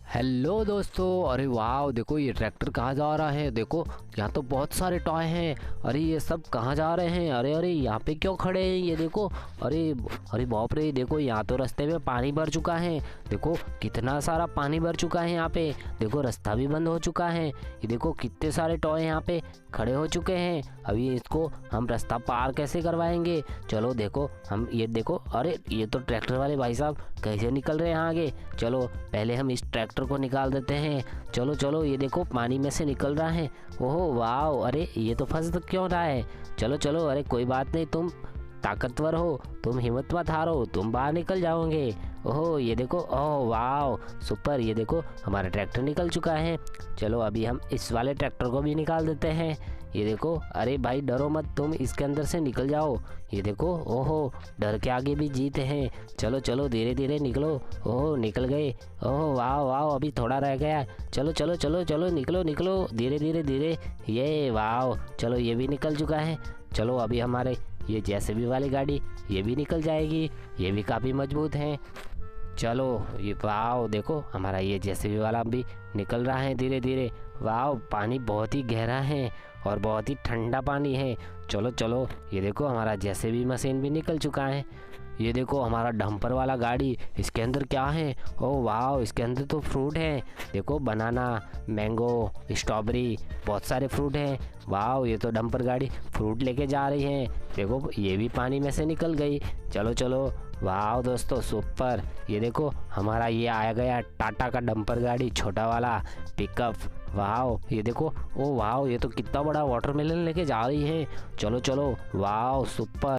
Hello दोस्तों। अरे वाह, देखो ये ट्रैक्टर कहाँ जा रहा है। देखो यहाँ तो बहुत सारे टॉय हैं। अरे ये सब कहाँ जा रहे हैं। अरे अरे यहाँ पे क्यों खड़े हैं ये देखो। अरे अरे बाप रे, देखो यहाँ तो रास्ते में पानी भर चुका है। देखो कितना सारा पानी भर चुका है यहाँ पे। देखो रास्ता भी बंद हो चुका है। ये देखो कितने सारे टॉय यहाँ पे खड़े हो चुके हैं। अभी इसको हम रास्ता पार कैसे करवाएंगे। चलो देखो हम ये देखो। अरे ये तो ट्रैक्टर वाले भाई साहब कैसे निकल रहे हैं आगे। चलो पहले हम इस ट्रैक्टर को निकाल देते हैं। चलो चलो, ये देखो पानी में से निकल रहा है। ओहो वाह, अरे ये तो फंस क्यों रहा है। चलो चलो, अरे कोई बात नहीं, तुम ताकतवर हो, तुम हिम्मत मत हारो, तुम बाहर निकल जाओगे। ओहो ये देखो, ओह वाह सुपर, ये देखो हमारा ट्रैक्टर निकल चुका है। चलो अभी हम इस वाले ट्रैक्टर को भी निकाल देते हैं। ये देखो, अरे भाई डरो मत, तुम इसके अंदर से निकल जाओ। ये देखो, ओहो डर के आगे भी जीत है। चलो चलो धीरे धीरे निकलो। ओहो निकल गए। ओहो वाह वाह, अभी थोड़ा रह गया। चलो चलो चलो चलो, निकलो निकलो धीरे धीरे धीरे। ये वाह, चलो ये भी निकल चुका है। चलो अभी हमारे ये जेसीबी वाली गाड़ी ये भी निकल जाएगी। ये भी काफ़ी मजबूत है। चलो ये वाह, देखो हमारा ये जेसीबी वाला भी निकल रहा है धीरे धीरे। वाह पानी बहुत ही गहरा है और बहुत ही ठंडा पानी है। चलो चलो, ये देखो हमारा जेसीबी मशीन भी निकल चुका है। ये देखो हमारा डंपर वाला गाड़ी, इसके अंदर क्या है। ओह वाह, इसके अंदर तो फ्रूट है। देखो बनाना, मैंगो, स्ट्रॉबेरी, बहुत सारे फ्रूट हैं। वाह ये तो डंपर गाड़ी फ्रूट लेके जा रही है। देखो ये भी पानी में से निकल गई। चलो चलो, वाह दोस्तों सुपर। ये देखो हमारा ये आ गया टाटा का डंपर गाड़ी, छोटा वाला पिकअप। वाह ये देखो, ओ वाह ये तो कितना बड़ा वाटरमेलन लेके जा रही है। चलो चलो, वाह सुपर।